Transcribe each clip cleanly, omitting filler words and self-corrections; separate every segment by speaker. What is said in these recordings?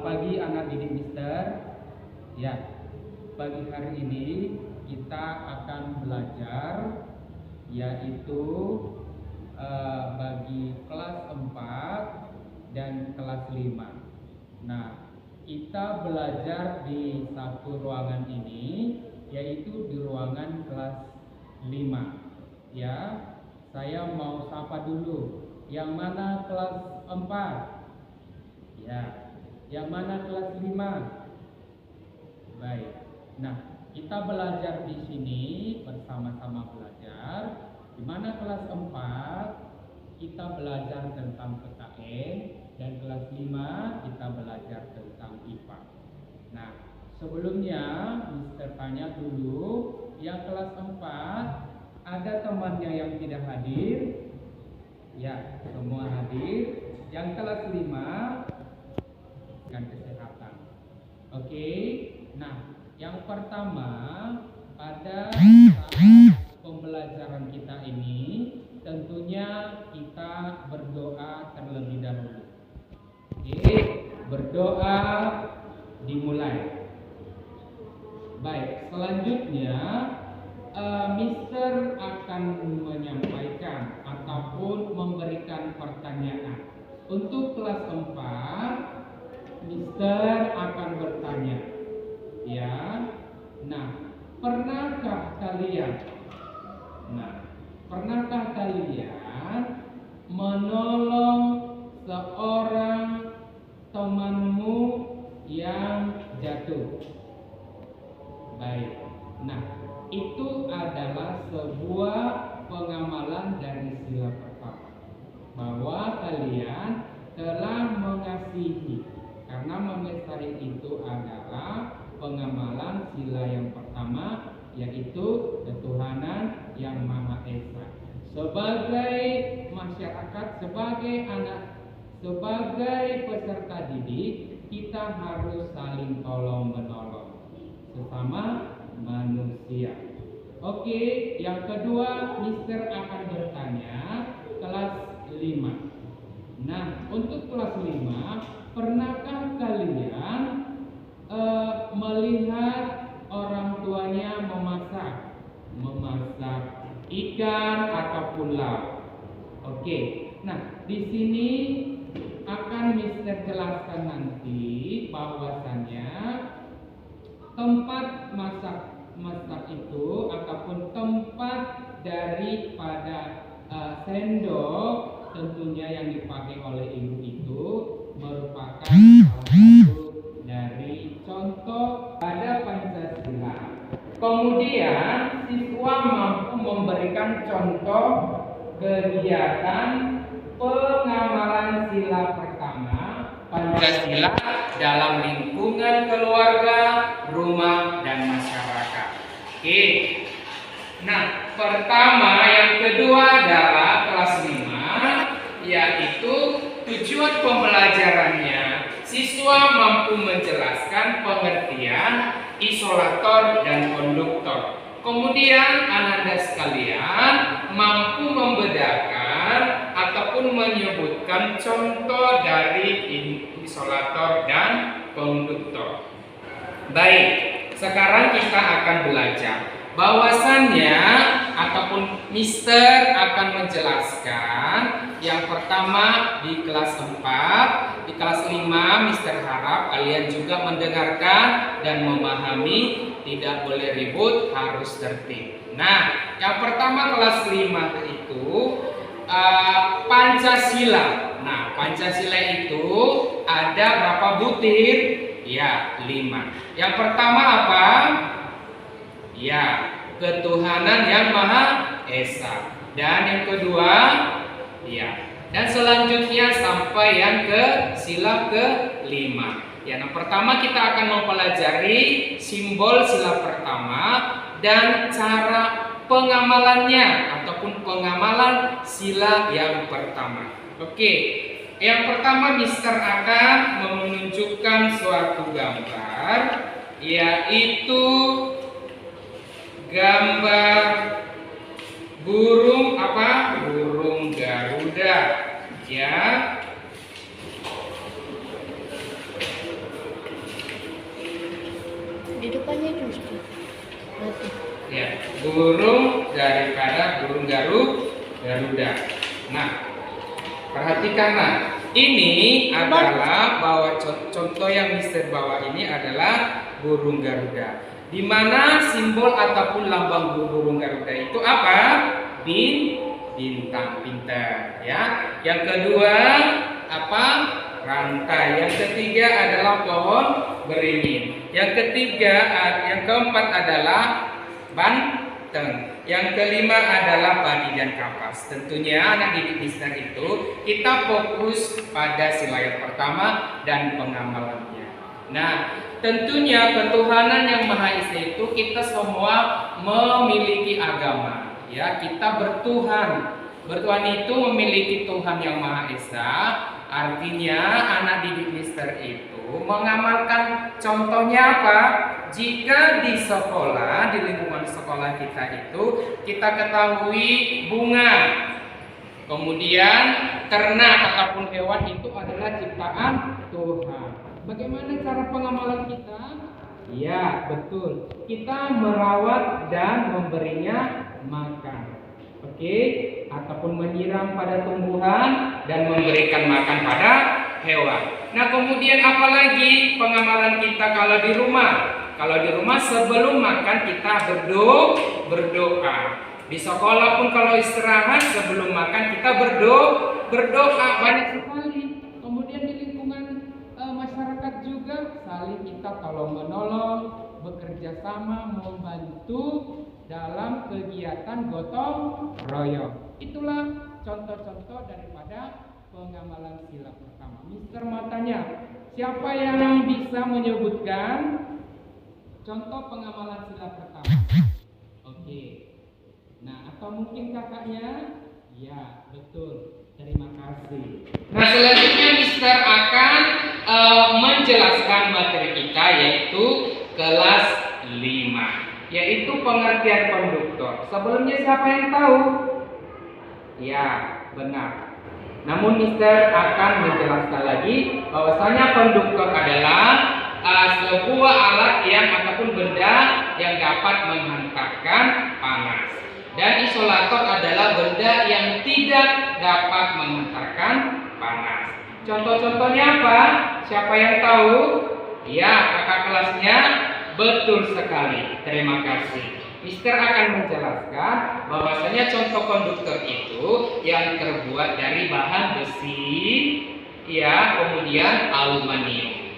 Speaker 1: pagi anak didik Mister. Ya, pagi hari ini kita akan belajar yaitu bagi kelas 4 dan kelas 5. Nah, kita belajar di satu ruangan ini yaitu di ruangan kelas 5. Ya, saya mau sapa dulu. Yang mana kelas 4? Ya, yang mana kelas 5? Baik. Nah, kita belajar di sini bersama-sama belajar. Di mana kelas 4 kita belajar tentang PKN dan kelas 5 kita belajar tentang IPA. Nah, sebelumnya Mister tanya dulu, yang kelas 4 ada temannya yang tidak hadir? Ya, semua hadir. Yang kelas 5 dan kesehatan. Oke. Nah, yang pertama pada saat pembelajaran kita ini tentunya kita berdoa terlebih dahulu. Oke, berdoa dimulai. Baik, selanjutnya Mister akan menyampaikan ataupun memberikan pertanyaan. Untuk kelas 4 Mister akan bertanya, ya. Nah, pernahkah kalian menolong seorang temanmu yang jatuh? Baik. Nah, itu adalah sebuah pengamalan dari sila pertama, bahwa kalian telah mengasihi. Karena mengasihi itu adalah pengamalan sila yang pertama, yaitu ketuhanan yang Maha Esa. Sebagai masyarakat, sebagai anak, sebagai peserta didik, kita harus saling tolong menolong sesama manusia. Oke, yang kedua Mister akan bertanya kelas 5. Nah, untuk kelas 5, pernahkah kalian melihat orang tuanya memasak ikan ataupun lauk? Oke. Nah, di sini akan Mister jelaskan nanti bahwasannya tempat masak itu ataupun tempat daripada sendok tentunya yang dipakai oleh ibu itu merupakan salah satu dari contoh pada Pancasila. Kemudian siswa mampu memberikan contoh kegiatan pengamalan sila pertama Pancasila dalam lingkungan keluarga, rumah, dan masyarakat. Oke. Nah, pertama, yang kedua adalah kelas 5, yaitu tujuan pembelajarannya. Siswa mampu menjelaskan pengertian isolator dan konduktor. Kemudian Ananda sekalian mampu membedakan ataupun menyebutkan contoh dari isolator dan konduktor. Baik, sekarang kita akan belajar bahwasannya ataupun Mister akan menjelaskan yang pertama di kelas 4, di kelas 5 Mister harap kalian juga mendengarkan dan memahami, tidak boleh ribut, harus tertib. Nah, yang pertama kelas 5 itu Pancasila. Nah, Pancasila itu ada berapa butir? Ya, 5. Yang pertama apa? Ya, ketuhanan yang Maha Esa. Dan yang kedua, ya. Dan selanjutnya sampai yang ke sila ke-5. Ya, yang pertama kita akan mempelajari simbol sila pertama dan cara pengamalannya ataupun pengamalan sila yang pertama. Oke. Yang pertama Mister akan menunjukkan suatu gambar, yaitu gambar burung apa? Burung Garuda, ya. burung daripada burung Garuda. Nah, perhatikanlah. Ini adalah bahwa contoh yang Mister bawa ini adalah burung Garuda. Di mana simbol ataupun lambang burung Garuda itu apa? Bintang pintar, ya. Yang kedua apa? Rantai. Yang ketiga adalah pohon beringin. Yang keempat adalah banteng. Yang kelima adalah padi dan kapas. Tentunya anak didik Mister itu kita fokus pada sila yang pertama dan pengamalannya. Nah, tentunya ketuhanan yang Maha Esa itu kita semua memiliki agama. Ya, kita bertuhan. Bertuhan itu memiliki Tuhan yang Maha Esa. Artinya anak didik Mister itu mengamalkan, contohnya apa? Jika di sekolah, di lingkungan sekolah kita itu kita ketahui bunga, kemudian ternak ataupun hewan itu adalah ciptaan Tuhan. Bagaimana cara pengamalan kita? Ya, betul. Kita merawat dan memberinya makan. Oke, ataupun menyiram pada tumbuhan dan memberikan makan pada hewan. Nah, kemudian apalagi pengamalan kita kalau di rumah? Kalau di rumah sebelum makan kita berdoa. Di sekolah pun kalau istirahat sebelum makan kita berdoa banyak sekali. Kemudian di lingkungan masyarakat juga saling kita tolong menolong, bekerja sama, membantu dalam kegiatan gotong royong. Itulah contoh-contoh daripada pengamalan sila pertama. Mister mau tanya, siapa yang bisa menyebutkan contoh pengamalan sila pertama? Oke. Nah, atau mungkin kakaknya? Ya, betul. Terima kasih. Nah, selanjutnya Mister akan menjelaskan materi kita yaitu kelas 5, yaitu pengertian konduktor. Sebelumnya siapa yang tahu? Ya, benar. Namun Mister akan menjelaskan lagi bahwasanya konduktor adalah sebuah alat yang ataupun benda yang dapat menghantarkan panas. Dan isolator adalah benda yang tidak dapat menghantarkan panas. Contoh-contohnya apa? Siapa yang tahu? Ya, kakak kelasnya. Betul sekali. Terima kasih. Mister akan menjelaskan bahwasanya contoh konduktor itu yang terbuat dari bahan besi, ya, kemudian aluminium,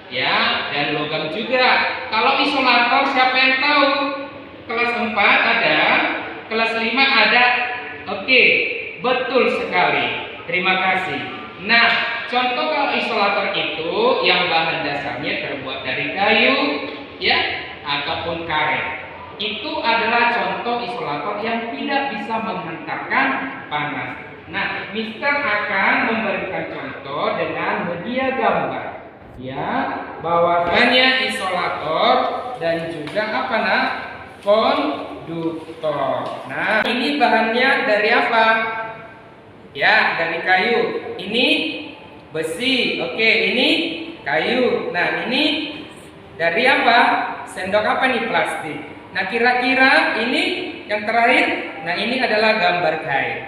Speaker 1: ya, dan logam juga. Kalau isolator siapa yang tahu? Kelas 4 ada, kelas 5 ada. Oke, betul sekali. Terima kasih. Nah, contoh kalau isolator itu yang bahan dasarnya terbuat dari kayu, ya, ataupun karet. Itu adalah contoh isolator yang tidak bisa menghantarkan panas. Nah, Mister akan memberikan contoh dengan media gambar, ya, bahwasanya isolator dan juga apa nak? Konduktor. Nah, ini bahannya dari apa? Ya, dari kayu. Ini besi. Oke, ini kayu. Nah, ini dari apa? Sendok apa nih? Plastik. Nah, kira-kira ini yang terakhir, nah ini adalah gambar kain.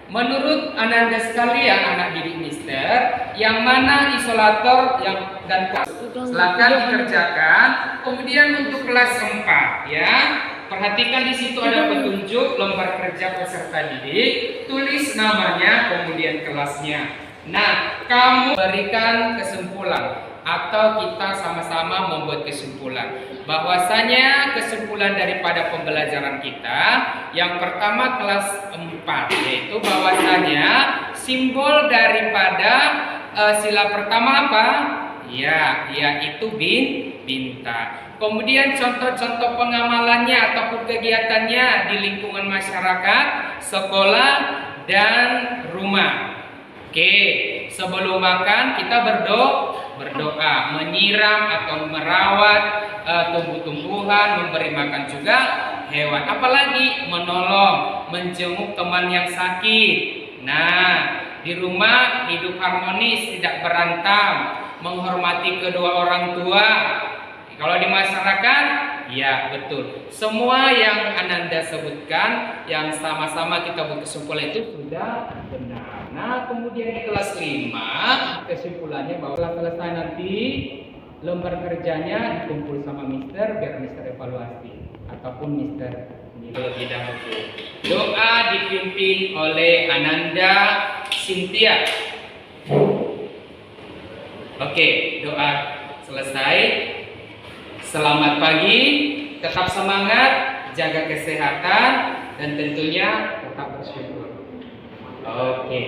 Speaker 1: Menurut Anda sekalian, anak didik Mister, yang mana isolator yang dan silakan dikerjakan. Kemudian untuk kelas 4, ya, perhatikan di situ ada petunjuk lembar kerja peserta didik, tulis namanya, kemudian kelasnya. Nah, kamu berikan kesimpulan atau kita sama-sama membuat kesimpulan bahwasanya kesimpulan daripada pembelajaran kita yang pertama kelas 4 yaitu bahwasanya simbol daripada sila pertama apa? Ya, yaitu bintang. Kemudian contoh-contoh pengamalannya ataupun kegiatannya di lingkungan masyarakat, sekolah dan rumah. Oke, sebelum makan kita berdoa, menyiram atau merawat tumbuh-tumbuhan, memberi makan juga hewan. Apalagi menolong, menjenguk teman yang sakit. Nah, di rumah hidup harmonis, tidak berantem, menghormati kedua orang tua. Kalau di masyarakat Ya, betul. Semua yang Ananda sebutkan, yang sama-sama kita buat kesimpulan itu sudah benar. Nah, kemudian di kelas 5, kesimpulannya bahwa setelah selesai nanti lembar kerjanya dikumpul sama Mister biar Mister evaluasi ataupun Mister lebih dahulu. Doa dipimpin oleh Ananda Cynthia. Oke, doa selesai. Selamat pagi, tetap semangat, jaga kesehatan, dan tentunya tetap bersyukur. Oke.